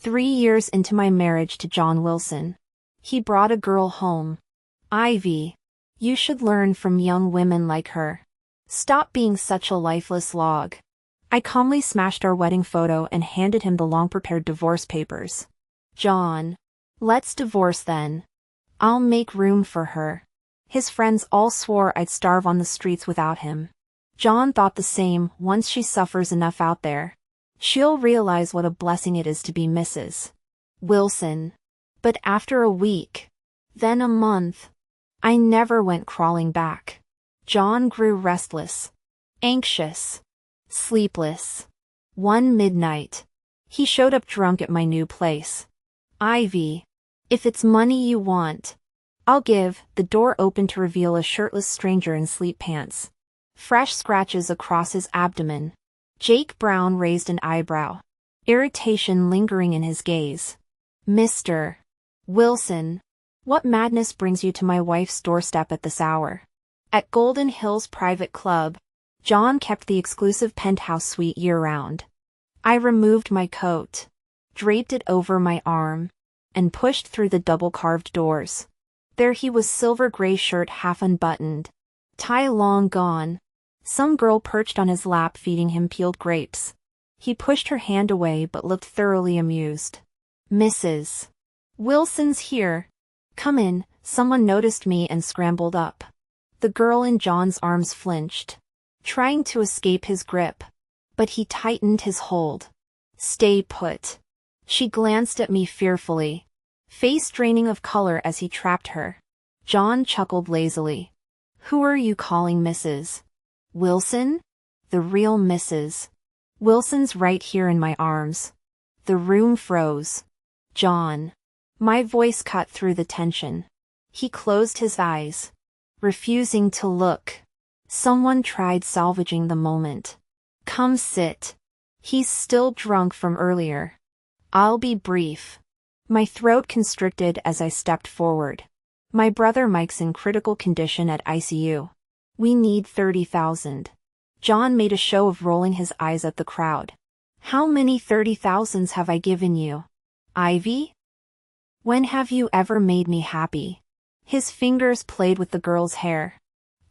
3 years into my marriage to John Wilson. He brought a girl home. Ivy. You should learn from young women like her. Stop being such a lifeless log. I calmly smashed our wedding photo and handed him the long-prepared divorce papers. John. Let's divorce then. I'll make room for her. His friends all swore I'd starve on the streets without him. John thought the same. Once she suffers enough out there, she'll realize what a blessing it is to be Mrs. Wilson. But after a week, then a month, I never went crawling back. John grew restless, anxious, sleepless. One midnight, he showed up drunk at my new place. Ivy. If it's money you want, I'll give. The door opened to reveal a shirtless stranger in sleep pants. Fresh scratches across his abdomen. Jake Brown raised an eyebrow, irritation lingering in his gaze. Mr. Wilson, what madness brings you to my wife's doorstep at this hour? At Golden Hills Private Club, John kept the exclusive penthouse suite year-round. I removed my coat, draped it over my arm, and pushed through the double-carved doors. There he was, silver-gray shirt half unbuttoned, tie long gone. Some girl perched on his lap feeding him peeled grapes. He pushed her hand away but looked thoroughly amused. Mrs. Wilson's here. Come in. Someone noticed me and scrambled up. The girl in John's arms flinched, trying to escape his grip, but he tightened his hold. Stay put. She glanced at me fearfully, face draining of color as he trapped her. John chuckled lazily. Who are you calling Mrs. Wilson? The real Mrs. Wilson's right here in my arms. The room froze. John. My voice cut through the tension. He closed his eyes, refusing to look. Someone tried salvaging the moment. Come sit. He's still drunk from earlier. I'll be brief. My throat constricted as I stepped forward. My brother Mike's in critical condition at ICU. We need 30,000. John made a show of rolling his eyes at the crowd. How many 30,000s have I given you, Ivy? When have you ever made me happy? His fingers played with the girl's hair.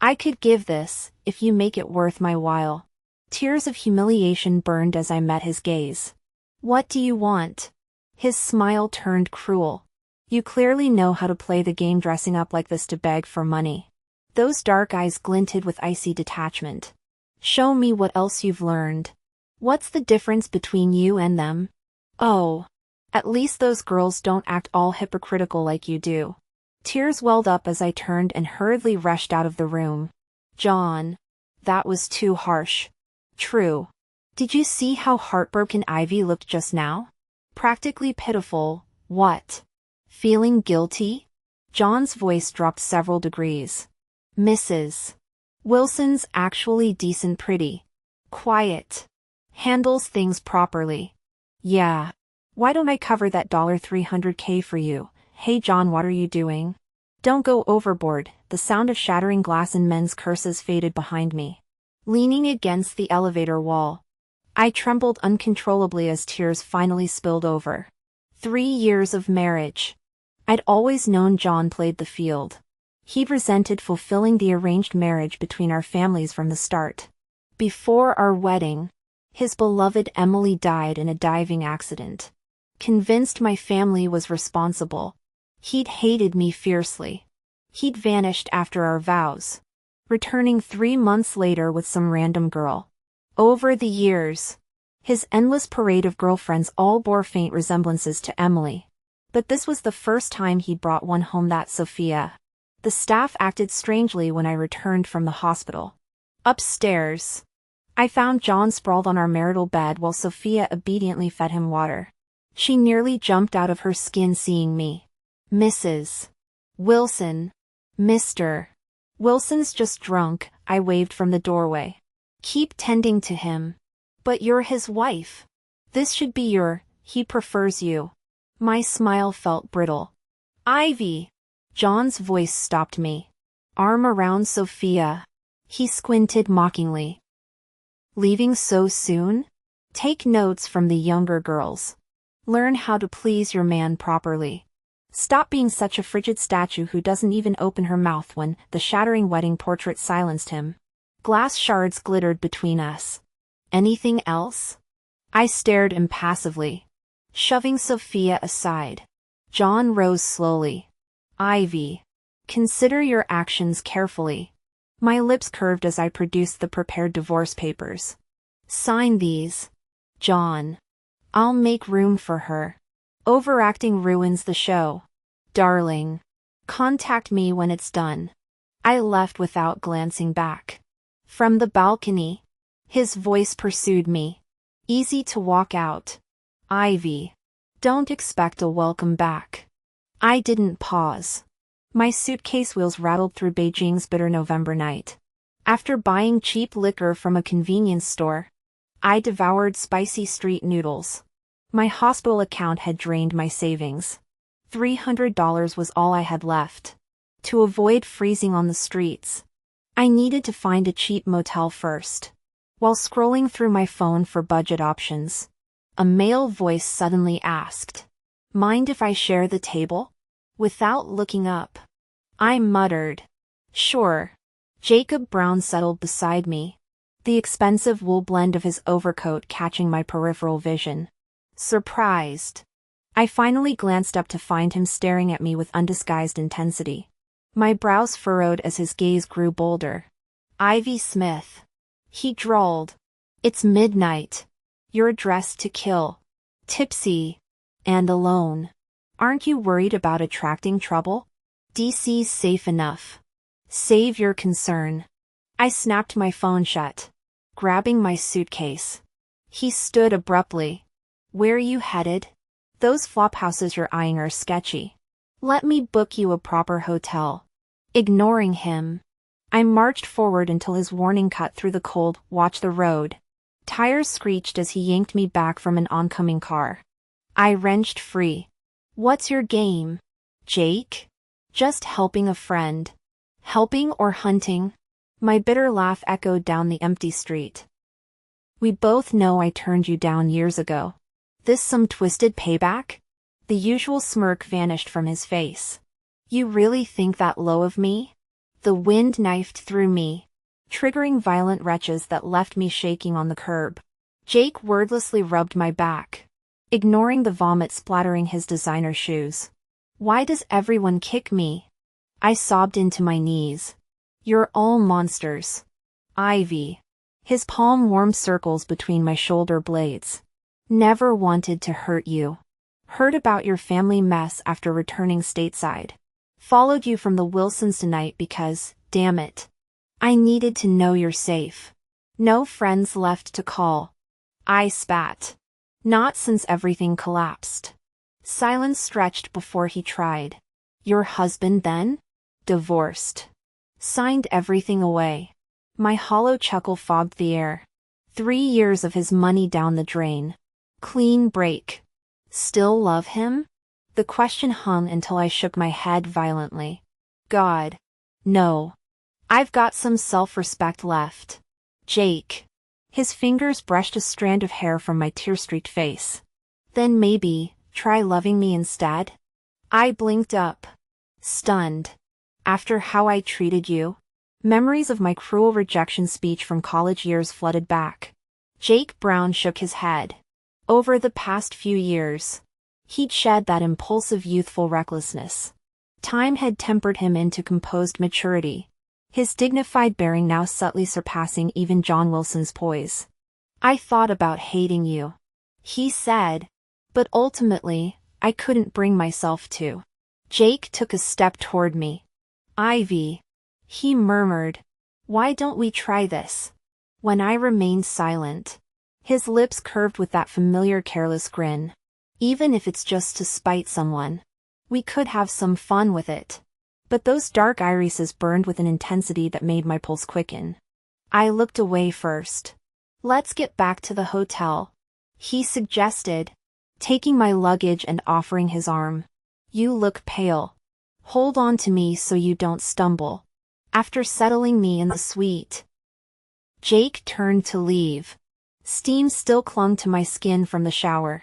I could give this, if you make it worth my while. Tears of humiliation burned as I met his gaze. What do you want? His smile turned cruel. You clearly know how to play the game, dressing up like this to beg for money. Those dark eyes glinted with icy detachment. Show me what else you've learned. What's the difference between you and them? Oh, at least those girls don't act all hypocritical like you do. Tears welled up as I turned and hurriedly rushed out of the room. John. That was too harsh. True. Did you see how heartbroken Ivy looked just now? Practically pitiful. What? Feeling guilty? John's voice dropped several degrees. Mrs. Wilson's actually decent, pretty. Quiet. Handles things properly. Yeah. Why don't I cover that $300K for you? Hey John, what are you doing? Don't go overboard. The sound of shattering glass and men's curses faded behind me. Leaning against the elevator wall, I trembled uncontrollably as tears finally spilled over. 3 years of marriage. I'd always known John played the field. He resented fulfilling the arranged marriage between our families from the start. Before our wedding, his beloved Emily died in a diving accident. Convinced my family was responsible, he'd hated me fiercely. He'd vanished after our vows, returning 3 months later with some random girl. Over the years, his endless parade of girlfriends all bore faint resemblances to Emily. But this was the first time he'd brought one home, that Sophia. The staff acted strangely when I returned from the hospital. Upstairs, I found John sprawled on our marital bed while Sophia obediently fed him water. She nearly jumped out of her skin seeing me. Mrs. Wilson. Mr. Wilson's just drunk, I waved from the doorway. Keep tending to him. But you're his wife. This should be he prefers you. My smile felt brittle. Ivy. John's voice stopped me. Arm around Sophia. He squinted mockingly. Leaving so soon? Take notes from the younger girls. Learn how to please your man properly. Stop being such a frigid statue who doesn't even open her mouth when the shattering wedding portrait silenced him. Glass shards glittered between us. Anything else? I stared impassively, shoving Sophia aside. John rose slowly. Ivy. Consider your actions carefully. My lips curved as I produced the prepared divorce papers. Sign these. John. I'll make room for her. Overacting ruins the show. Darling. Contact me when it's done. I left without glancing back. From the balcony, his voice pursued me. Easy to walk out. Ivy. Don't expect a welcome back. I didn't pause. My suitcase wheels rattled through Beijing's bitter November night. After buying cheap liquor from a convenience store, I devoured spicy street noodles. My hospital account had drained my savings. $300 was all I had left. To avoid freezing on the streets, I needed to find a cheap motel first. While scrolling through my phone for budget options, a male voice suddenly asked, "Mind if I share the table?" Without looking up, I muttered, "Sure." Jacob Brown settled beside me, the expensive wool blend of his overcoat catching my peripheral vision. Surprised, I finally glanced up to find him staring at me with undisguised intensity. My brows furrowed as his gaze grew bolder. "Ivy Smith," he drawled. "It's midnight. You're dressed to kill. Tipsy. And alone. Aren't you worried about attracting trouble? DC's safe enough. Save your concern." I snapped my phone shut, grabbing my suitcase. He stood abruptly. "Where are you headed? Those flophouses you're eyeing are sketchy. Let me book you a proper hotel." Ignoring him, I marched forward until his warning cut through the cold. "Watch the road." Tires screeched as he yanked me back from an oncoming car. I wrenched free. "What's your game, Jake?" "Just helping a friend." "Helping or hunting?" My bitter laugh echoed down the empty street. "We both know I turned you down years ago. This some twisted payback?" The usual smirk vanished from his face. "You really think that low of me?" The wind knifed through me, triggering violent retches that left me shaking on the curb. Jake wordlessly rubbed my back, ignoring the vomit splattering his designer shoes. "Why does everyone kick me?" I sobbed into my knees. "You're all monsters. Ivy." His palm warmed circles between my shoulder blades. "Never wanted to hurt you. Heard about your family mess after returning stateside. Followed you from the Wilsons tonight because, damn it, I needed to know you're safe. No friends left to call." I spat. "Not since everything collapsed." Silence stretched before he tried. "Your husband then?" "Divorced. Signed everything away." My hollow chuckle fogged the air. 3 years of his money down the drain. Clean break. Still love him? The question hung until I shook my head violently. God. No. I've got some self-respect left. Jake. His fingers brushed a strand of hair from my tear-streaked face. "Then maybe, try loving me instead?" I blinked up, stunned. "After how I treated you?" Memories of my cruel rejection speech from college years flooded back. Jake Brown shook his head. Over the past few years, he'd shed that impulsive youthful recklessness. Time had tempered him into composed maturity, his dignified bearing now subtly surpassing even John Wilson's poise. "I thought about hating you," he said, "but ultimately, I couldn't bring myself to." Jake took a step toward me. "Ivy," he murmured, "why don't we try this?" When I remained silent, his lips curved with that familiar careless grin. "Even if it's just to spite someone, we could have some fun with it." But those dark irises burned with an intensity that made my pulse quicken. I looked away first. "Let's get back to the hotel," he suggested, taking my luggage and offering his arm. "You look pale. Hold on to me so you don't stumble." After settling me in the suite, Jake turned to leave. Steam still clung to my skin from the shower.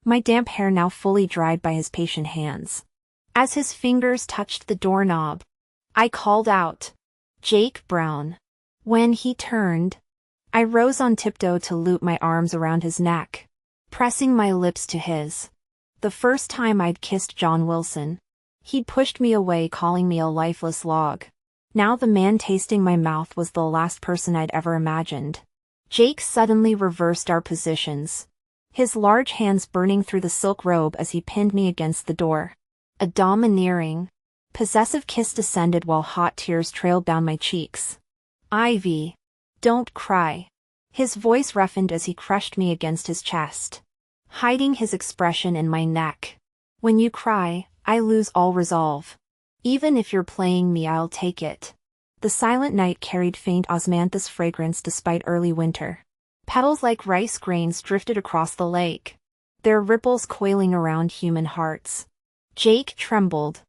my damp hair now fully dried by his patient hands. As his fingers touched the doorknob, I called out, "Jake Brown." When he turned, I rose on tiptoe to loop my arms around his neck, pressing my lips to his. The first time I'd kissed John Wilson, he'd pushed me away, calling me a lifeless log. Now the man tasting my mouth was the last person I'd ever imagined. Jake suddenly reversed our positions, his large hands burning through the silk robe as he pinned me against the door. A domineering, possessive kiss descended while hot tears trailed down my cheeks. "Ivy, don't cry." His voice roughened as he crushed me against his chest, hiding his expression in my neck. "When you cry, I lose all resolve. Even if you're playing me, I'll take it." The silent night carried faint osmanthus fragrance despite early winter. Petals like rice grains drifted across the lake, their ripples coiling around human hearts. Jake trembled,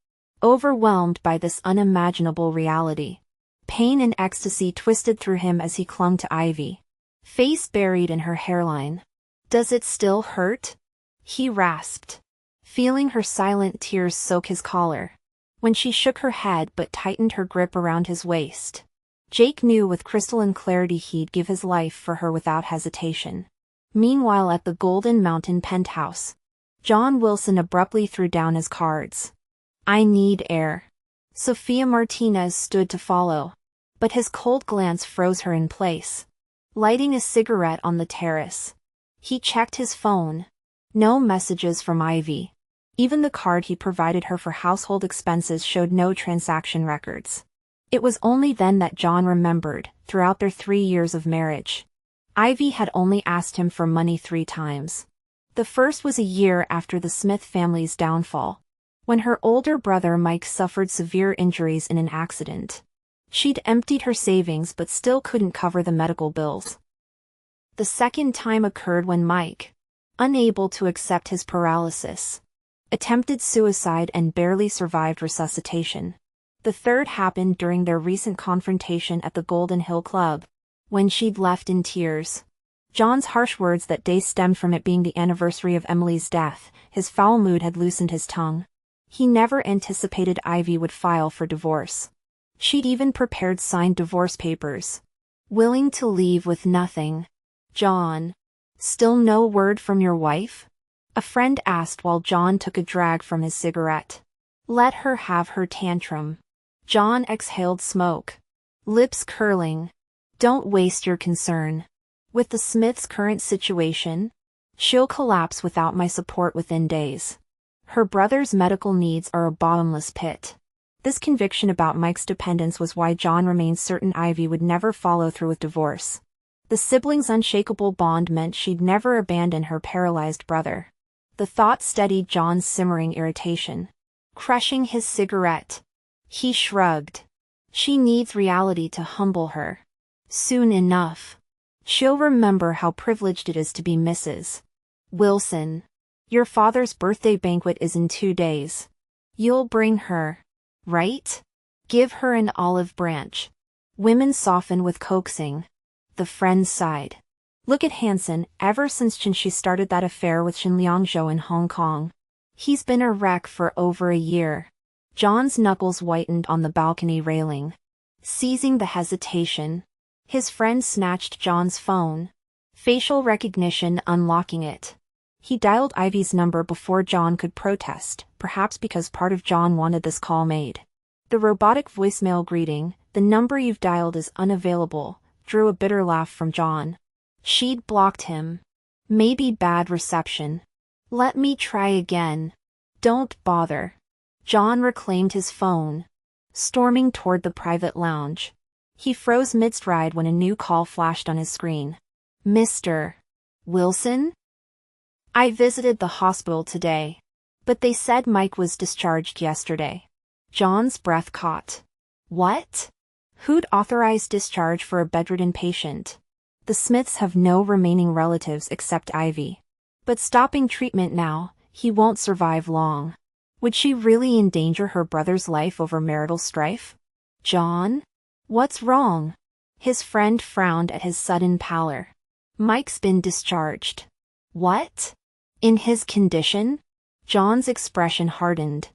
overwhelmed by this unimaginable reality. Pain and ecstasy twisted through him as he clung to Ivy, face buried in her hairline. "Does it still hurt?" he rasped, feeling her silent tears soak his collar. When she shook her head but tightened her grip around his waist, Jake knew with crystalline clarity he'd give his life for her without hesitation. Meanwhile, at the Golden Mountain penthouse, John Wilson abruptly threw down his cards. "I need air." Sophia Martinez stood to follow, but his cold glance froze her in place. Lighting a cigarette on the terrace, he checked his phone. No messages from Ivy. Even the card he provided her for household expenses showed no transaction records. It was only then that John remembered, throughout their 3 years of marriage, Ivy had only asked him for money 3 times. The first was a year after the Smith family's downfall, when her older brother Mike suffered severe injuries in an accident. She'd emptied her savings but still couldn't cover the medical bills. The second time occurred when Mike, unable to accept his paralysis, attempted suicide and barely survived resuscitation. The third happened during their recent confrontation at the Golden Hill Club, when she'd left in tears. John's harsh words that day stemmed from it being the anniversary of Emily's death. His foul mood had loosened his tongue. He never anticipated Ivy would file for divorce. She'd even prepared signed divorce papers. "Willing to leave with nothing." "John, still no word from your wife?" a friend asked while John took a drag from his cigarette. "Let her have her tantrum." John exhaled smoke, lips curling. "Don't waste your concern. With the Smiths' current situation, she'll collapse without my support within days. Her brother's medical needs are a bottomless pit." This conviction about Mike's dependence was why John remained certain Ivy would never follow through with divorce. The siblings' unshakable bond meant she'd never abandon her paralyzed brother. The thought steadied John's simmering irritation. Crushing his cigarette, he shrugged. "She needs reality to humble her. Soon enough, she'll remember how privileged it is to be Mrs. Wilson. Your father's birthday banquet is in 2 days. You'll bring her, right? Give her an olive branch." Women soften with coaxing. The friend sighed. "Look at Hansen. Ever since she started that affair with Shin Liangzhou in Hong Kong, he's been a wreck for over a year." John's knuckles whitened on the balcony railing. Seizing the hesitation, his friend snatched John's phone, facial recognition unlocking it. He dialed Ivy's number before John could protest, perhaps because part of John wanted this call made. The robotic voicemail greeting, "The number you've dialed is unavailable," drew a bitter laugh from John. She'd blocked him. Maybe bad reception. "Let me try again." "Don't bother." John reclaimed his phone, storming toward the private lounge. He froze mid-stride when a new call flashed on his screen. "Mr. Wilson? I visited the hospital today, but they said Mike was discharged yesterday." John's breath caught. "What? Who'd authorize discharge for a bedridden patient?" The Smiths have no remaining relatives except Ivy. But stopping treatment now, he won't survive long. Would she really endanger her brother's life over marital strife? "John? What's wrong?" His friend frowned at his sudden pallor. "Mike's been discharged." "What?" In his condition? John's expression hardened.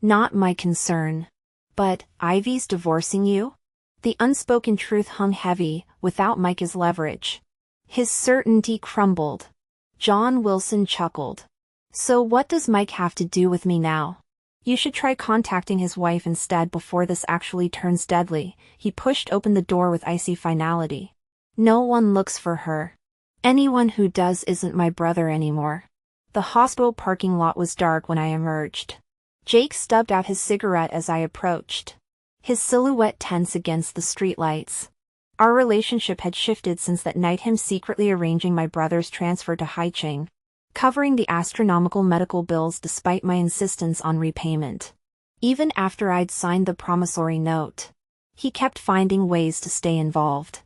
Not my concern. But, Ivy's divorcing you? The unspoken truth hung heavy, without Mike as leverage. His certainty crumbled. John Wilson chuckled. So what does Mike have to do with me now? You should try contacting his wife instead before this actually turns deadly. He pushed open the door with icy finality. No one looks for her. Anyone who does isn't my brother anymore. The hospital parking lot was dark when I emerged. Jake stubbed out his cigarette as I approached. His silhouette tense against the streetlights. Our relationship had shifted since that night, him secretly arranging my brother's transfer to Haicheng, covering the astronomical medical bills despite my insistence on repayment. Even after I'd signed the promissory note, he kept finding ways to stay involved.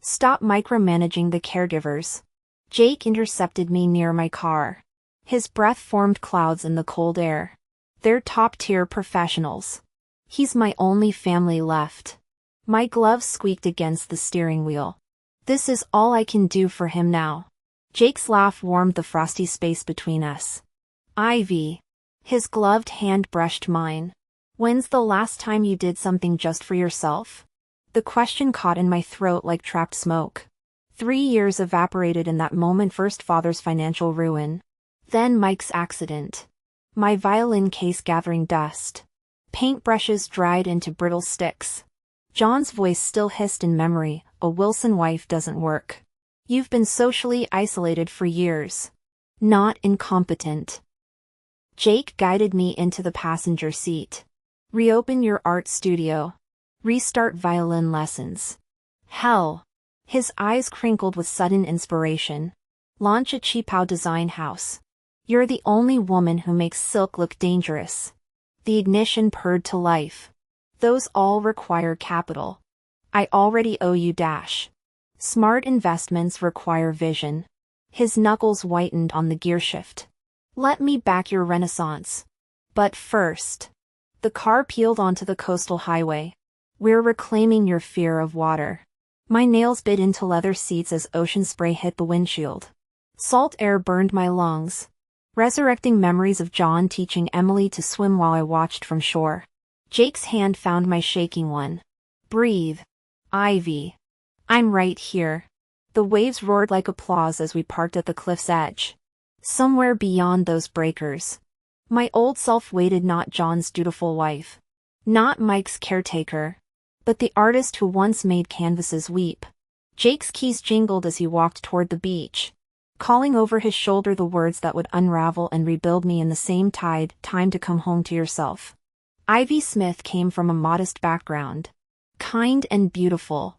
Stop micromanaging the caregivers. Jake intercepted me near my car. His breath formed clouds in the cold air. They're top-tier professionals. He's my only family left. My gloves squeaked against the steering wheel. This is all I can do for him now. Jake's laugh warmed the frosty space between us. Ivy. His gloved hand brushed mine. When's the last time you did something just for yourself? The question caught in my throat like trapped smoke. 3 years evaporated in that moment. First, father's financial ruin. Then Mike's accident. My violin case gathering dust. Paintbrushes dried into brittle sticks. John's voice still hissed in memory. A Wilson wife doesn't work. You've been socially isolated for years. Not incompetent. Jake guided me into the passenger seat. Reopen your art studio. Restart violin lessons. Hell. His eyes crinkled with sudden inspiration. Launch a Qipao design house. You're the only woman who makes silk look dangerous. The ignition purred to life. Those all require capital. I already owe you dash. Smart investments require vision. His knuckles whitened on the gearshift. Let me back your renaissance. But first. The car peeled onto the coastal highway. We're reclaiming your fear of water. My nails bit into leather seats as ocean spray hit the windshield. Salt air burned my lungs, resurrecting memories of John teaching Emily to swim while I watched from shore. Jake's hand found my shaking one. Breathe. Ivy. I'm right here. The waves roared like applause as we parked at the cliff's edge. Somewhere beyond those breakers. My old self waited, not John's dutiful wife. Not Mike's caretaker. But the artist who once made canvases weep. Jake's keys jingled as he walked toward the beach, calling over his shoulder the words that would unravel and rebuild me in the same tide. Time to come home to yourself. Ivy Smith came from a modest background. Kind and beautiful.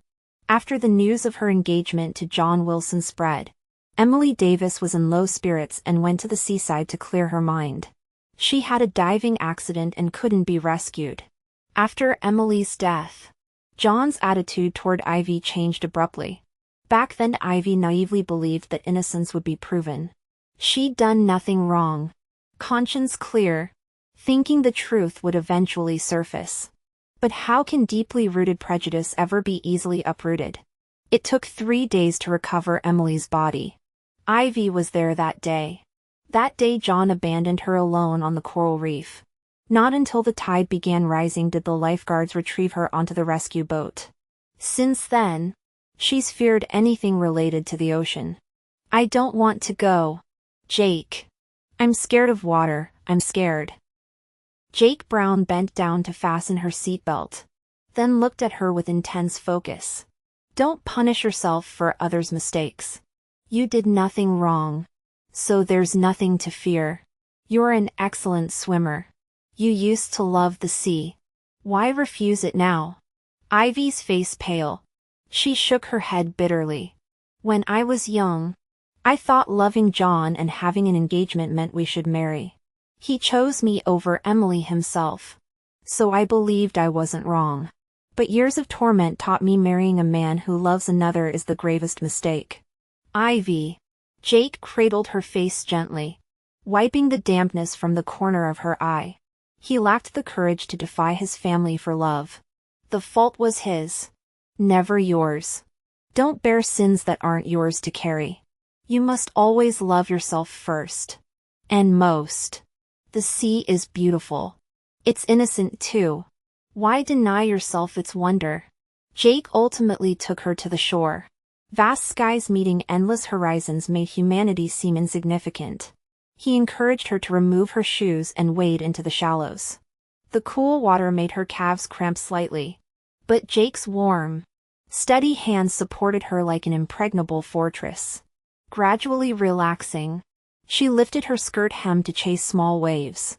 After the news of her engagement to John Wilson spread, Emily Davis was in low spirits and went to the seaside to clear her mind. She had a diving accident and couldn't be rescued. After Emily's death, John's attitude toward Ivy changed abruptly. Back then Ivy naively believed that innocence would be proven. She'd done nothing wrong. Conscience clear, thinking the truth would eventually surface. But how can deeply rooted prejudice ever be easily uprooted? It took 3 days to recover Emily's body. Ivy was there that day. That day John abandoned her alone on the coral reef. Not until the tide began rising did the lifeguards retrieve her onto the rescue boat. Since then, she's feared anything related to the ocean. I don't want to go. Jake. I'm scared of water, I'm scared. Jake Brown bent down to fasten her seatbelt, then looked at her with intense focus. Don't punish yourself for others' mistakes. You did nothing wrong. So there's nothing to fear. You're an excellent swimmer. You used to love the sea. Why refuse it now? Ivy's face pale. She shook her head bitterly. When I was young, I thought loving John and having an engagement meant we should marry. He chose me over Emily himself. So I believed I wasn't wrong. But years of torment taught me marrying a man who loves another is the gravest mistake. Ivy. Jake cradled her face gently, wiping the dampness from the corner of her eye. He lacked the courage to defy his family for love. The fault was his, never yours. Don't bear sins that aren't yours to carry. You must always love yourself first. And most. The sea is beautiful. It's innocent too. Why deny yourself its wonder? Jake ultimately took her to the shore. Vast skies meeting endless horizons made humanity seem insignificant. He encouraged her to remove her shoes and wade into the shallows. The cool water made her calves cramp slightly. But Jake's warm, steady hands supported her like an impregnable fortress. Gradually relaxing, she lifted her skirt hem to chase small waves.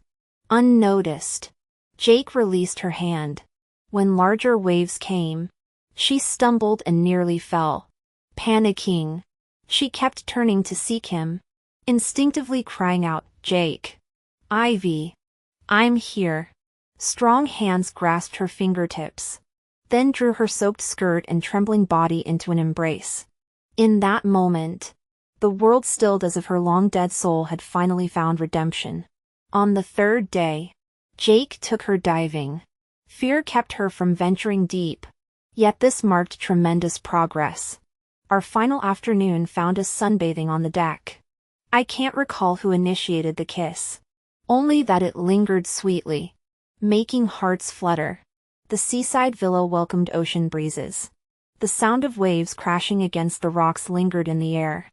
Unnoticed, Jake released her hand. When larger waves came, she stumbled and nearly fell. Panicking, she kept turning to seek him, instinctively crying out, "Jake! Ivy! I'm here!" Strong hands grasped her fingertips, then drew her soaked skirt and trembling body into an embrace. In that moment, the world stilled as if her long-dead soul had finally found redemption. On the third day, Jake took her diving. Fear kept her from venturing deep, yet this marked tremendous progress. Our final afternoon found us sunbathing on the deck. I can't recall who initiated the kiss. Only that it lingered sweetly, making hearts flutter. The seaside villa welcomed ocean breezes. The sound of waves crashing against the rocks lingered in the air.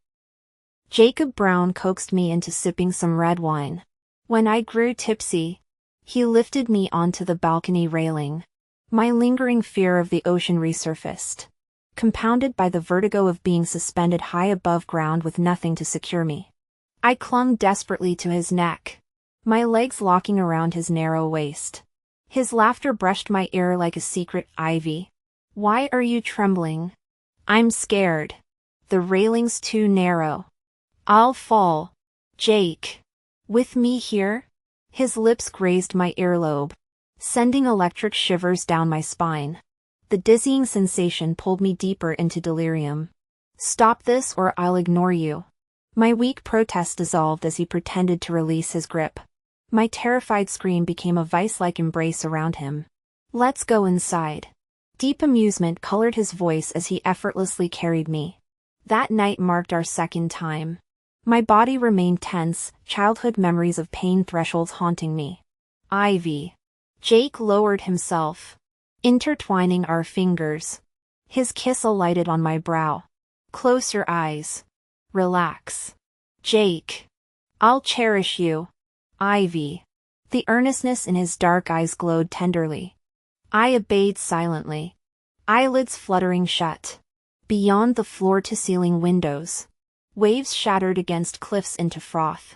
Jacob Brown coaxed me into sipping some red wine. When I grew tipsy, he lifted me onto the balcony railing. My lingering fear of the ocean resurfaced, compounded by the vertigo of being suspended high above ground with nothing to secure me. I clung desperately to his neck, my legs locking around his narrow waist. His laughter brushed my ear like a secret, "Ivy, why are you trembling?" "I'm scared. The railing's too narrow. I'll fall." "Jake, with me here?" His lips grazed my earlobe, sending electric shivers down my spine. The dizzying sensation pulled me deeper into delirium. "Stop this or I'll ignore you." My weak protest dissolved as he pretended to release his grip. My terrified scream became a vice-like embrace around him. "Let's go inside." Deep amusement colored his voice as he effortlessly carried me. That night marked our second time. My body remained tense, childhood memories of pain thresholds haunting me. "Ivy." Jake lowered himself, intertwining our fingers. His kiss alighted on my brow. "Close your eyes. Relax. Jake. I'll cherish you. Ivy." The earnestness in his dark eyes glowed tenderly. I obeyed silently, eyelids fluttering shut. Beyond the floor-to-ceiling windows, waves shattered against cliffs into froth.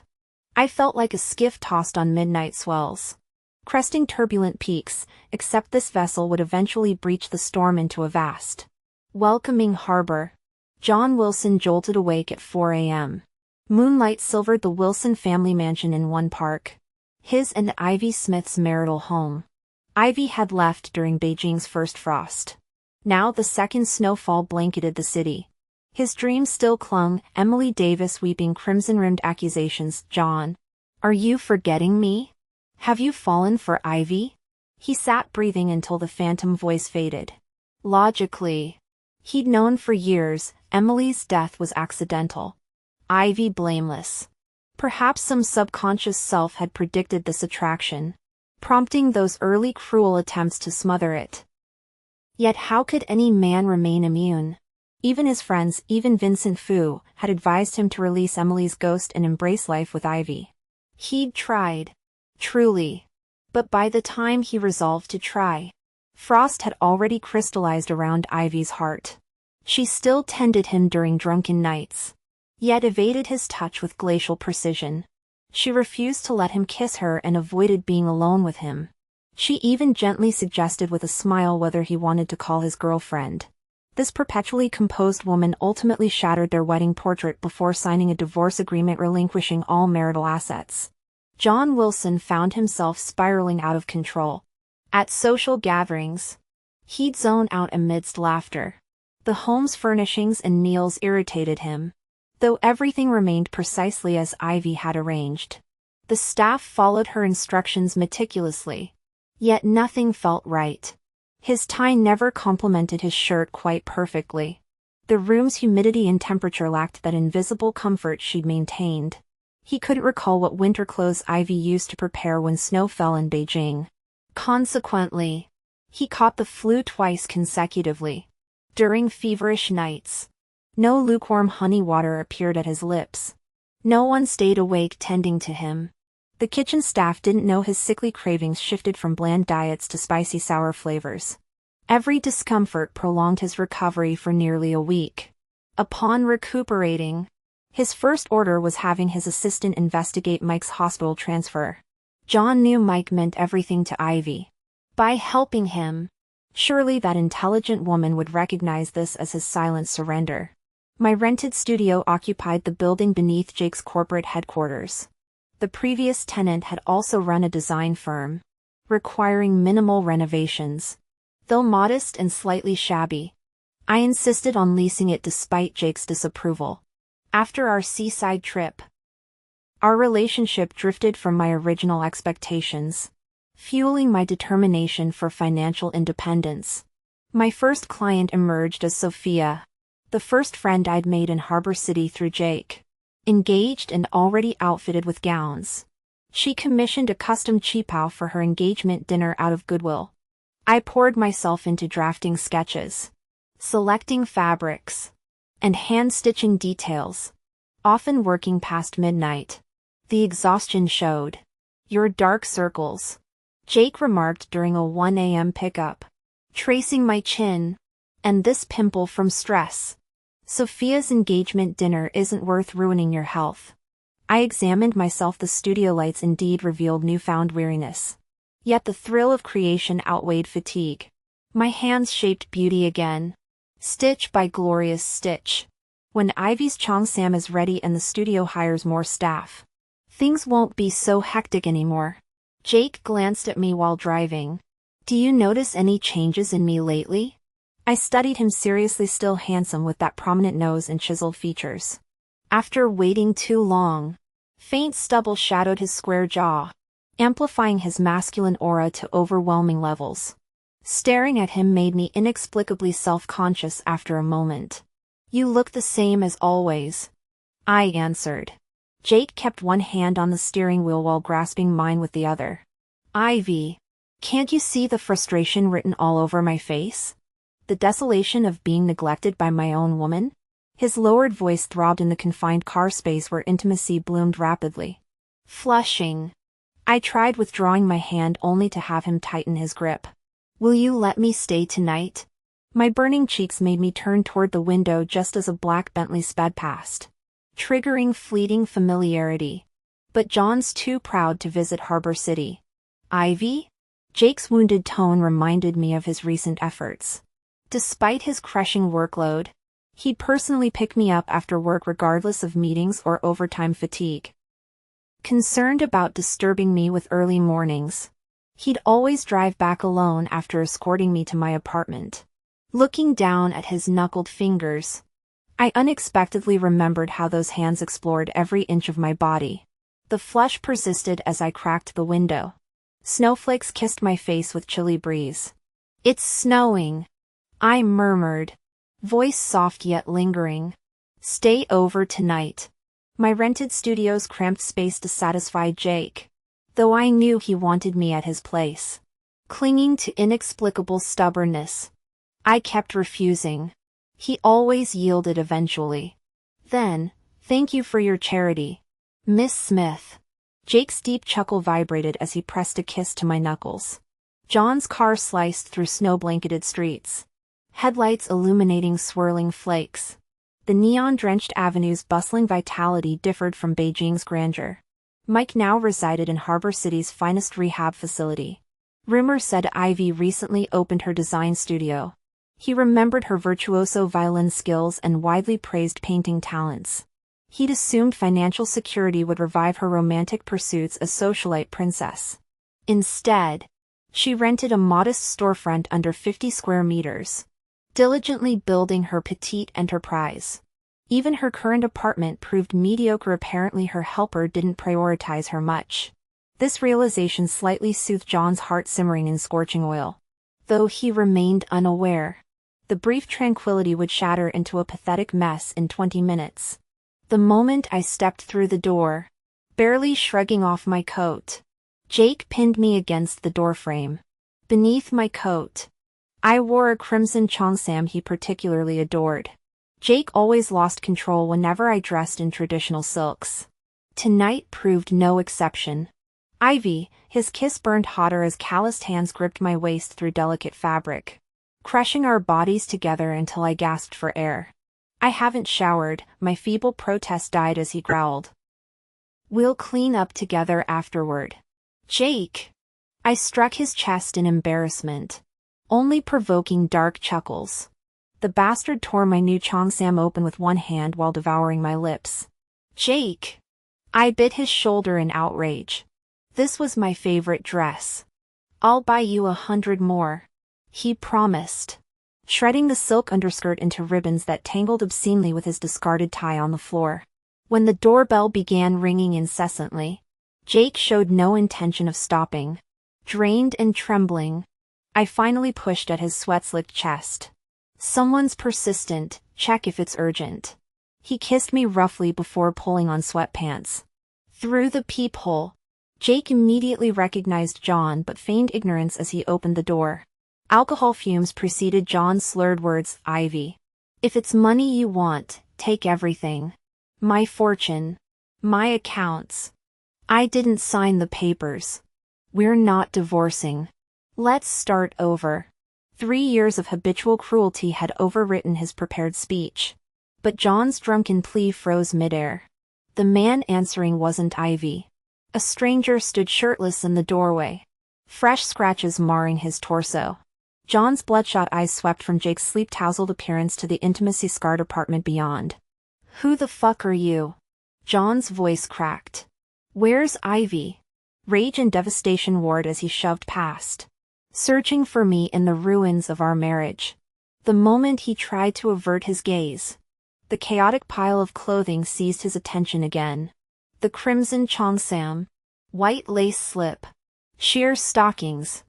I felt like a skiff tossed on midnight swells, cresting turbulent peaks, except this vessel would eventually breach the storm into a vast, welcoming harbor. John Wilson jolted awake at 4 a.m. Moonlight silvered the Wilson family mansion in One Park, his and Ivy Smith's marital home. Ivy had left during Beijing's first frost. Now the second snowfall blanketed the city. His dreams still clung, Emily Davis weeping crimson-rimmed accusations. "John, are you forgetting me? Have you fallen for Ivy?" He sat breathing until the phantom voice faded. Logically, he'd known for years, Emily's death was accidental. Ivy blameless. Perhaps some subconscious self had predicted this attraction, prompting those early cruel attempts to smother it. Yet how could any man remain immune? Even his friends, even Vincent Fu, had advised him to release Emily's ghost and embrace life with Ivy. He'd tried. Truly. But by the time he resolved to try, frost had already crystallized around Ivy's heart. She still tended him during drunken nights, yet evaded his touch with glacial precision. She refused to let him kiss her and avoided being alone with him. She even gently suggested with a smile whether he wanted to call his girlfriend. This perpetually composed woman ultimately shattered their wedding portrait before signing a divorce agreement relinquishing all marital assets. John Wilson found himself spiraling out of control. At social gatherings, he'd zone out amidst laughter. The home's furnishings and meals irritated him, though everything remained precisely as Ivy had arranged. The staff followed her instructions meticulously, yet nothing felt right. His tie never complemented his shirt quite perfectly. The room's humidity and temperature lacked that invisible comfort she'd maintained. He couldn't recall what winter clothes Ivy used to prepare when snow fell in Beijing. Consequently, he caught the flu twice consecutively. During feverish nights, no lukewarm honey water appeared at his lips. No one stayed awake tending to him. The kitchen staff didn't know his sickly cravings shifted from bland diets to spicy sour flavors. Every discomfort prolonged his recovery for nearly a week. Upon recuperating, his first order was having his assistant investigate Mike's hospital transfer. John knew Mike meant everything to Ivy. By helping him, surely that intelligent woman would recognize this as his silent surrender. My rented studio occupied the building beneath Jake's corporate headquarters. The previous tenant had also run a design firm, requiring minimal renovations. Though modest and slightly shabby, I insisted on leasing it despite Jake's disapproval. After our seaside trip, our relationship drifted from my original expectations, fueling my determination for financial independence. My first client emerged as Sophia, the first friend I'd made in Harbor City through Jake. Engaged and already outfitted with gowns, she commissioned a custom cheapao for her engagement dinner out of goodwill. I poured myself into drafting sketches, selecting fabrics, and hand-stitching details, often working past midnight. The exhaustion showed. "Your dark circles," Jake remarked during a 1 a.m. pickup, tracing my chin, "and this pimple from stress. Sophia's engagement dinner isn't worth ruining your health." I examined myself. The studio lights indeed revealed newfound weariness. Yet the thrill of creation outweighed fatigue. My hands shaped beauty again, stitch by glorious stitch. When Ivy's cheongsam is ready and the studio hires more staff, things won't be so hectic anymore. Jake glanced at me while driving. "Do you notice any changes in me lately?" I studied him seriously. Still handsome with that prominent nose and chiseled features. After waiting too long, faint stubble shadowed his square jaw, amplifying his masculine aura to overwhelming levels. Staring at him made me inexplicably self-conscious after a moment. "You look the same as always," I answered. Jake kept one hand on the steering wheel while grasping mine with the other. "Ivy, can't you see the frustration written all over my face? The desolation of being neglected by my own woman?" His lowered voice throbbed in the confined car space where intimacy bloomed rapidly. Flushing, I tried withdrawing my hand only to have him tighten his grip. "Will you let me stay tonight?" My burning cheeks made me turn toward the window just as a black Bentley sped past, triggering fleeting familiarity. But John's too proud to visit Harbor City. "Ivy?" Jake's wounded tone reminded me of his recent efforts. Despite his crushing workload, he'd personally pick me up after work regardless of meetings or overtime fatigue. Concerned about disturbing me with early mornings, he'd always drive back alone after escorting me to my apartment. Looking down at his knuckled fingers, I unexpectedly remembered how those hands explored every inch of my body. The flush persisted as I cracked the window. Snowflakes kissed my face with chilly breeze. "It's snowing," I murmured, voice soft yet lingering. "Stay over tonight." My rented studio's cramped space dissatisfied Jake, though I knew he wanted me at his place. Clinging to inexplicable stubbornness, I kept refusing. He always yielded eventually. Then, "Thank you for your charity, Miss Smith." Jake's deep chuckle vibrated as he pressed a kiss to my knuckles. John's car sliced through snow-blanketed streets, headlights illuminating swirling flakes. The neon-drenched avenue's bustling vitality differed from Beijing's grandeur. Mike now resided in Harbor City's finest rehab facility. Rumor said Ivy recently opened her design studio. He remembered her virtuoso violin skills and widely praised painting talents. He'd assumed financial security would revive her romantic pursuits as socialite princess. Instead, she rented a modest storefront under 50 square meters, diligently building her petite enterprise. Even her current apartment proved mediocre. Apparently her helper didn't prioritize her much. This realization slightly soothed John's heart simmering in scorching oil. Though he remained unaware, the brief tranquility would shatter into a pathetic mess in 20 minutes. The moment I stepped through the door, barely shrugging off my coat. Jake pinned me against the doorframe. Beneath my coat, I wore a crimson cheongsam he particularly adored. Jake always lost control whenever I dressed in traditional silks. Tonight proved no exception. Ivy, his kiss burned hotter as calloused hands gripped my waist through delicate fabric, crushing our bodies together until I gasped for air. I haven't showered, my feeble protest died as he growled. We'll clean up together afterward. Jake! I struck his chest in embarrassment, only provoking dark chuckles. The bastard tore my new cheongsam open with one hand while devouring my lips. Jake! I bit his shoulder in outrage. This was my favorite dress. I'll buy you 100 more, he promised, shredding the silk underskirt into ribbons that tangled obscenely with his discarded tie on the floor. When the doorbell began ringing incessantly, Jake showed no intention of stopping. Drained and trembling, I finally pushed at his sweat-slicked chest. Someone's persistent, check if it's urgent. He kissed me roughly before pulling on sweatpants. Through the peephole, Jake immediately recognized John but feigned ignorance as he opened the door. Alcohol fumes preceded John's slurred words, Ivy. If it's money you want, take everything. My fortune. My accounts. I didn't sign the papers. We're not divorcing. Let's start over. 3 years of habitual cruelty had overwritten his prepared speech. But John's drunken plea froze midair. The man answering wasn't Ivy. A stranger stood shirtless in the doorway, fresh scratches marring his torso. John's bloodshot eyes swept from Jake's sleep-tousled appearance to the intimacy-scarred apartment beyond. Who the fuck are you? John's voice cracked. Where's Ivy? Rage and devastation roared as he shoved past, searching for me in the ruins of our marriage. The moment he tried to avert his gaze, the chaotic pile of clothing seized his attention again. The crimson cheongsam, white lace slip, sheer stockings,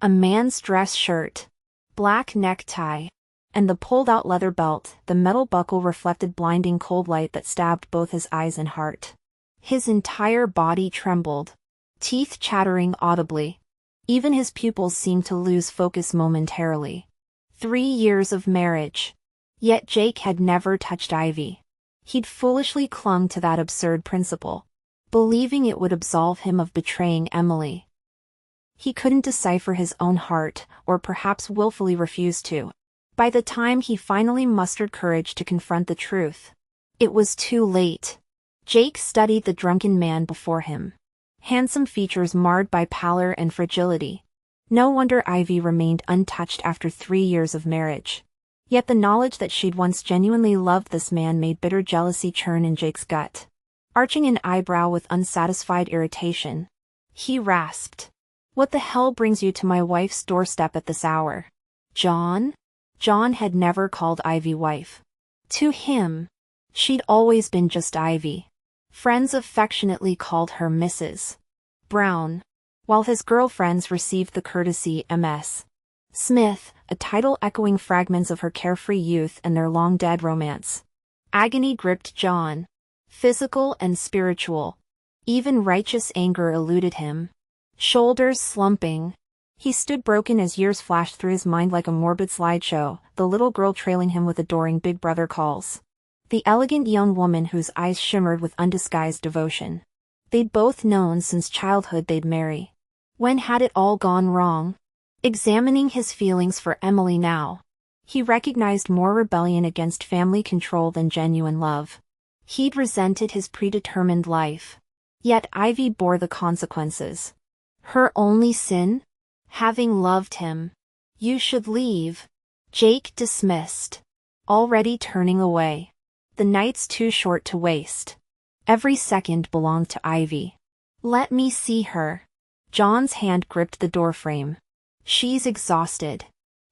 a man's dress shirt, black necktie, and the pulled-out leather belt. The metal buckle reflected blinding cold light that stabbed both his eyes and heart. His entire body trembled, teeth chattering audibly. Even his pupils seemed to lose focus momentarily. 3 years of marriage. Yet Jake had never touched Ivy. He'd foolishly clung to that absurd principle, believing it would absolve him of betraying Emily. He couldn't decipher his own heart, or perhaps willfully refused to. By the time he finally mustered courage to confront the truth, it was too late. Jake studied the drunken man before him. Handsome features marred by pallor and fragility. No wonder Ivy remained untouched after 3 years of marriage. Yet the knowledge that she'd once genuinely loved this man made bitter jealousy churn in Jake's gut. Arching an eyebrow with unsatisfied irritation, he rasped. What the hell brings you to my wife's doorstep at this hour? John? John had never called Ivy wife. To him, she'd always been just Ivy. Friends affectionately called her Mrs. Brown, while his girlfriends received the courtesy Ms. Smith, a title echoing fragments of her carefree youth and their long-dead romance. Agony gripped John, physical and spiritual. Even righteous anger eluded him. Shoulders slumping, he stood broken as years flashed through his mind like a morbid slideshow, the little girl trailing him with adoring big brother calls. The elegant young woman whose eyes shimmered with undisguised devotion. They'd both known since childhood they'd marry. When had it all gone wrong? Examining his feelings for Emily now, he recognized more rebellion against family control than genuine love. He'd resented his predetermined life. Yet Ivy bore the consequences. Her only sin? Having loved him. You should leave. Jake dismissed, already turning away. The night's too short to waste. Every second belonged to Ivy. Let me see her. John's hand gripped the doorframe. She's exhausted.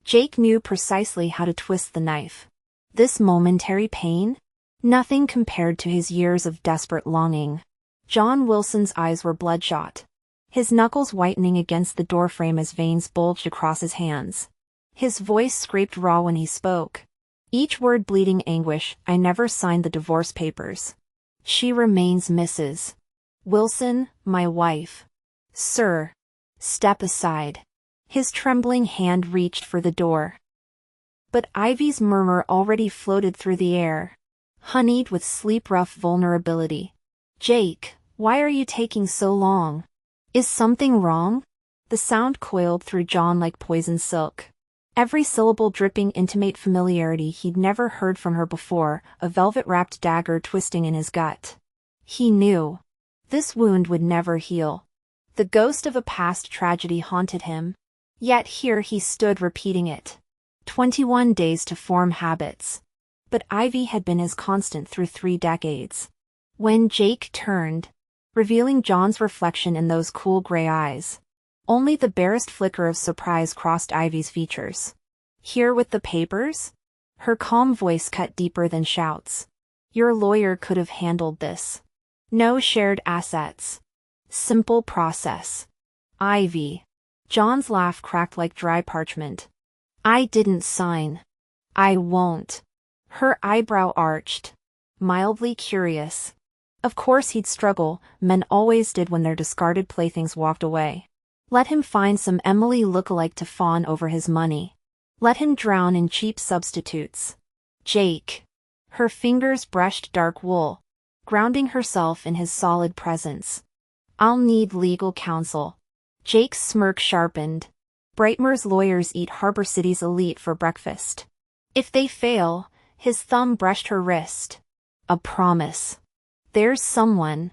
Jake knew precisely how to twist the knife. This momentary pain? Nothing compared to his years of desperate longing. John Wilson's eyes were bloodshot, his knuckles whitening against the doorframe as veins bulged across his hands. His voice scraped raw when he spoke, each word bleeding anguish. I never signed the divorce papers. She remains Mrs. Wilson, my wife. Sir. Step aside. His trembling hand reached for the door. But Ivy's murmur already floated through the air, honeyed with sleep-rough vulnerability. Jake, why are you taking so long? Is something wrong? The sound coiled through John like poison silk. Every syllable dripping intimate familiarity he'd never heard from her before, a velvet-wrapped dagger twisting in his gut. He knew. This wound would never heal. The ghost of a past tragedy haunted him. Yet here he stood repeating it. 21 days to form habits. But Ivy had been his constant through 3 decades. When Jake turned, revealing John's reflection in those cool gray eyes, only the barest flicker of surprise crossed Ivy's features. Here with the papers? Her calm voice cut deeper than shouts. Your lawyer could have handled this. No shared assets. Simple process. Ivy. John's laugh cracked like dry parchment. I didn't sign. I won't. Her eyebrow arched. Mildly curious. Of course he'd struggle, men always did when their discarded playthings walked away. Let him find some Emily look-alike to fawn over his money. Let him drown in cheap substitutes. Jake. Her fingers brushed dark wool, grounding herself in his solid presence. I'll need legal counsel. Jake's smirk sharpened. Brightmer's lawyers eat Harbor City's elite for breakfast. If they fail, his thumb brushed her wrist. A promise. There's someone.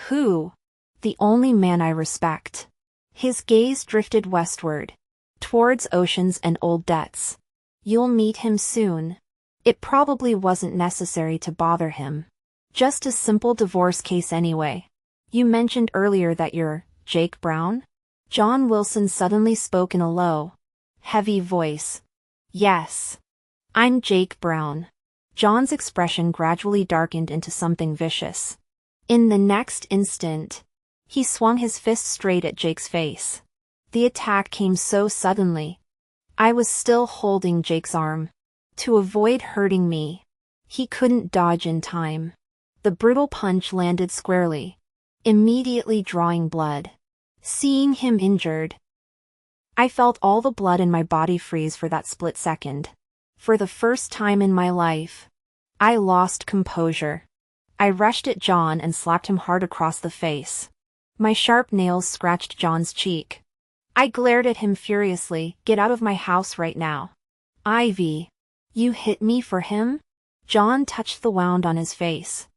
Who? The only man I respect. His gaze drifted westward, towards oceans and old debts. You'll meet him soon. It probably wasn't necessary to bother him. Just a simple divorce case anyway. You mentioned earlier that you're Jake Brown? John Wilson suddenly spoke in a low, heavy voice. Yes. I'm Jake Brown. John's expression gradually darkened into something vicious. In the next instant, he swung his fist straight at Jake's face. The attack came so suddenly. I was still holding Jake's arm. To avoid hurting me. He couldn't dodge in time. The brutal punch landed squarely, immediately drawing blood. Seeing him injured, I felt all the blood in my body freeze for that split second. For the first time in my life, I lost composure. I rushed at John and slapped him hard across the face. My sharp nails scratched John's cheek. I glared at him furiously. Get out of my house right now. Ivy. You hit me for him? John touched the wound on his face.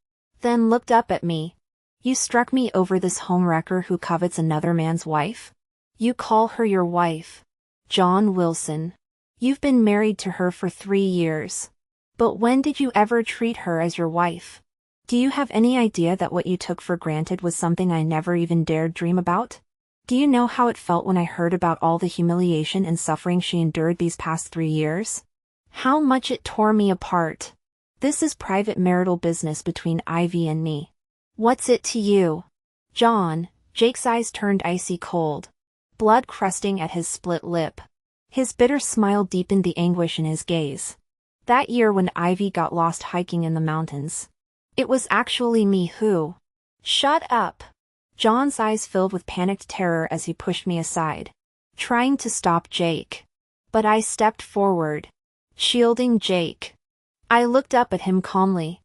Then looked up at me. You struck me over this homewrecker who covets another man's wife? You call her your wife. John Wilson. You've been married to her for 3 years. But when did you ever treat her as your wife? Do you have any idea that what you took for granted was something I never even dared dream about? Do you know how it felt when I heard about all the humiliation and suffering she endured these past 3 years? How much it tore me apart. This is private marital business between Ivy and me. What's it to you? John, Jake's eyes turned icy cold, blood crusting at his split lip. His bitter smile deepened the anguish in his gaze. That year when Ivy got lost hiking in the mountains. It was actually me who... Shut up! John's eyes filled with panicked terror as he pushed me aside, trying to stop Jake. But I stepped forward, shielding Jake. I looked up at him calmly,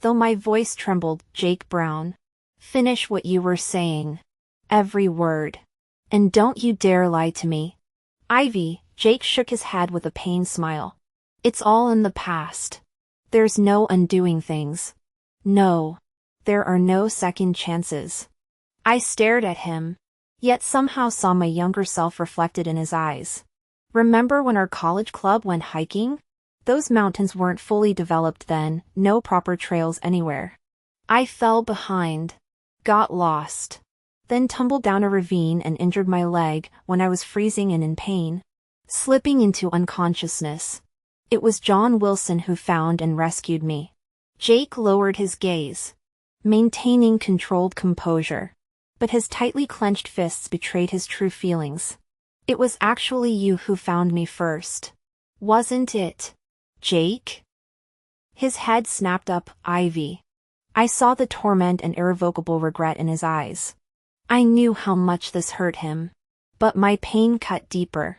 though my voice trembled. Jake Brown. Finish what you were saying. Every word. And don't you dare lie to me. Ivy, Jake shook his head with a pained smile. It's all in the past. There's no undoing things. No. There are no second chances. I stared at him, yet somehow saw my younger self reflected in his eyes. Remember when our college club went hiking? Those mountains weren't fully developed then, no proper trails anywhere. I fell behind, got lost, then tumbled down a ravine and injured my leg when I was freezing and in pain, slipping into unconsciousness. It was John Wilson who found and rescued me. Jake lowered his gaze, maintaining controlled composure, but his tightly clenched fists betrayed his true feelings. It was actually you who found me first. Wasn't it, Jake? His head snapped up. Ivy. I saw the torment and irrevocable regret in his eyes. I knew how much this hurt him. But my pain cut deeper.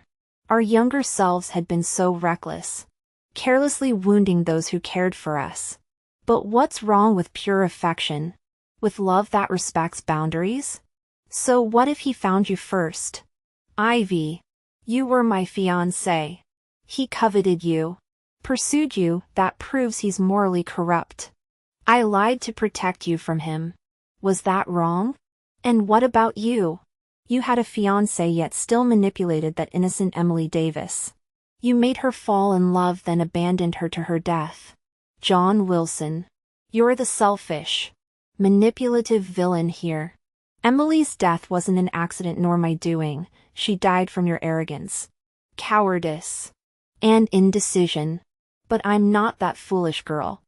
Our younger selves had been so reckless, carelessly wounding those who cared for us. But what's wrong with pure affection? With love that respects boundaries? So what if he found you first? Ivy. You were my fiancé. He coveted you. Pursued you, that proves he's morally corrupt. I lied to protect you from him. Was that wrong? And what about you? You had a fiancé yet still manipulated that innocent Emily Davis. You made her fall in love then abandoned her to her death. John Wilson. You're the selfish, manipulative villain here. Emily's death wasn't an accident nor my doing, she died from your arrogance, cowardice, and indecision. But I'm not that foolish girl.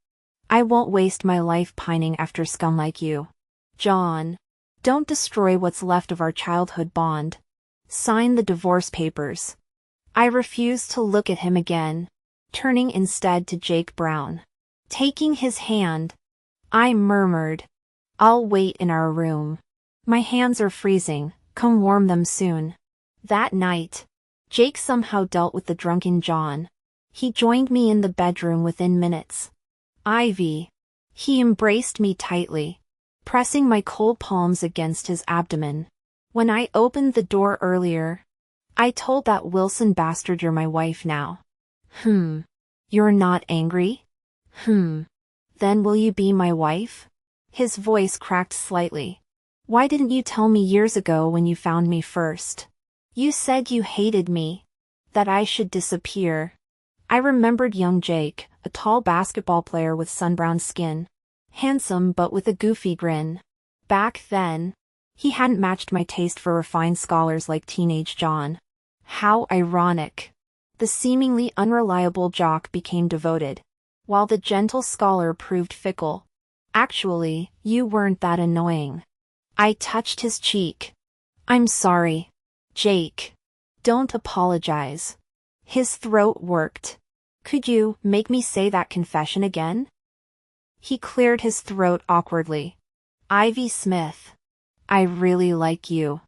I won't waste my life pining after scum like you. John. Don't destroy what's left of our childhood bond. Sign the divorce papers. I refused to look at him again, turning instead to Jake Brown. Taking his hand, I murmured, I'll wait in our room. My hands are freezing, come warm them soon. That night, Jake somehow dealt with the drunken John. He joined me in the bedroom within minutes. Ivy. He embraced me tightly, pressing my cold palms against his abdomen. When I opened the door earlier, I told that Wilson bastard you're my wife now. You're not angry? Then will you be my wife? His voice cracked slightly. Why didn't you tell me years ago when you found me first? You said you hated me, that I should disappear. I remembered young Jake, a tall basketball player with sun-browned skin. Handsome but with a goofy grin. Back then, he hadn't matched my taste for refined scholars like teenage John. How ironic. The seemingly unreliable jock became devoted, while the gentle scholar proved fickle. Actually, you weren't that annoying. I touched his cheek. I'm sorry, Jake. Don't apologize. His throat worked. Could you make me say that confession again? He cleared his throat awkwardly. Ivy Smith. I really like you.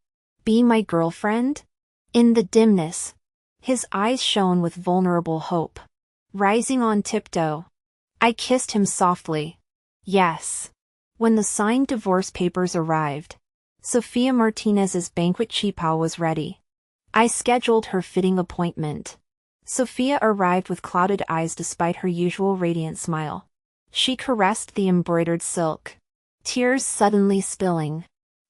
Be my girlfriend? In the dimness, his eyes shone with vulnerable hope. Rising on tiptoe, I kissed him softly. Yes. When the signed divorce papers arrived, Sofia Martinez's banquet cheapao was ready. I scheduled her fitting appointment. Sofia arrived with clouded eyes despite her usual radiant smile. She caressed the embroidered silk, tears suddenly spilling.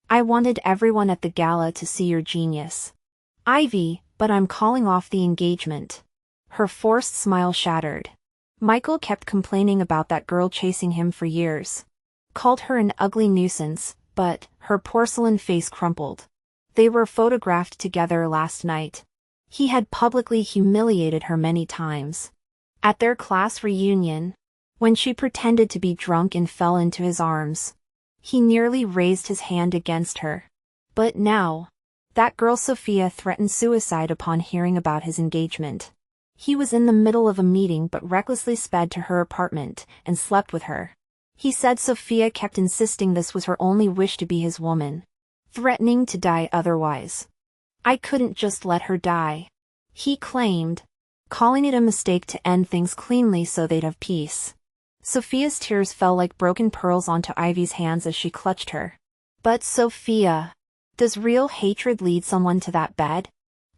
I wanted everyone at the gala to see your genius. Ivy, but I'm calling off the engagement. Her forced smile shattered. Michael kept complaining about that girl chasing him for years. Called her an ugly nuisance, but her porcelain face crumpled. They were photographed together last night. He had publicly humiliated her many times. At their class reunion, when she pretended to be drunk and fell into his arms, he nearly raised his hand against her. But now, that girl Sofia threatened suicide upon hearing about his engagement. He was in the middle of a meeting but recklessly sped to her apartment and slept with her. He said Sofia kept insisting this was her only wish to be his woman, threatening to die otherwise. I couldn't just let her die, he claimed, calling it a mistake to end things cleanly so they'd have peace. Sophia's tears fell like broken pearls onto Ivy's hands as she clutched her. But Sophia, does real hatred lead someone to that bed?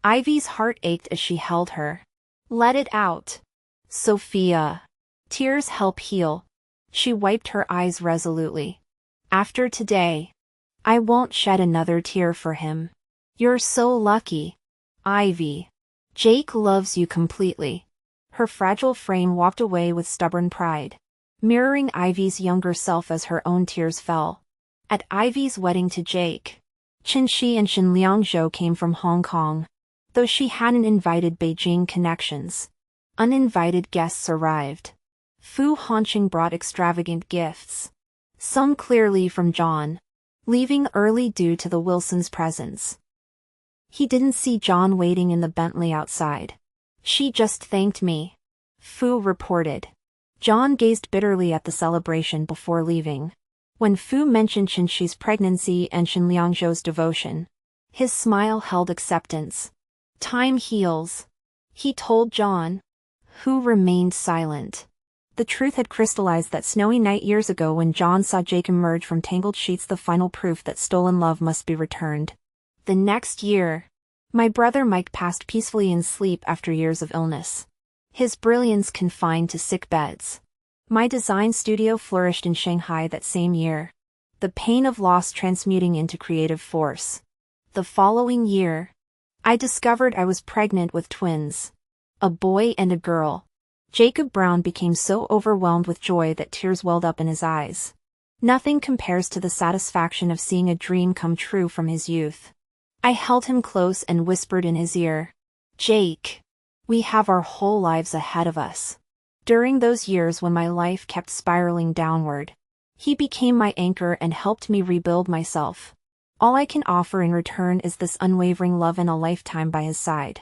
Ivy's heart ached as she held her. Let it out, Sophia. Tears help heal. She wiped her eyes resolutely. After today, I won't shed another tear for him. You're so lucky, Ivy. Jake loves you completely. Her fragile frame walked away with stubborn pride, mirroring Ivy's younger self as her own tears fell. At Ivy's wedding to Jake, Qin Shi and Shin Liangzhou came from Hong Kong. Though she hadn't invited Beijing connections, uninvited guests arrived. Fu Hanqing brought extravagant gifts, some clearly from John, leaving early due to the Wilsons' presence. He didn't see John waiting in the Bentley outside. She just thanked me, Fu reported. John gazed bitterly at the celebration before leaving. When Fu mentioned Qinshi's pregnancy and Shen Liangzhou's devotion, his smile held acceptance. Time heals, he told John, who remained silent. The truth had crystallized that snowy night years ago when John saw Jake emerge from tangled sheets, the final proof that stolen love must be returned. The next year, my brother Mike passed peacefully in sleep after years of illness. His brilliance confined to sick beds. My design studio flourished in Shanghai that same year, the pain of loss transmuting into creative force. The following year, I discovered I was pregnant with twins, a boy and a girl. Jacob Brown became so overwhelmed with joy that tears welled up in his eyes. Nothing compares to the satisfaction of seeing a dream come true from his youth. I held him close and whispered in his ear, "Jake, we have our whole lives ahead of us." During those years when my life kept spiraling downward, he became my anchor and helped me rebuild myself. All I can offer in return is this unwavering love and a lifetime by his side.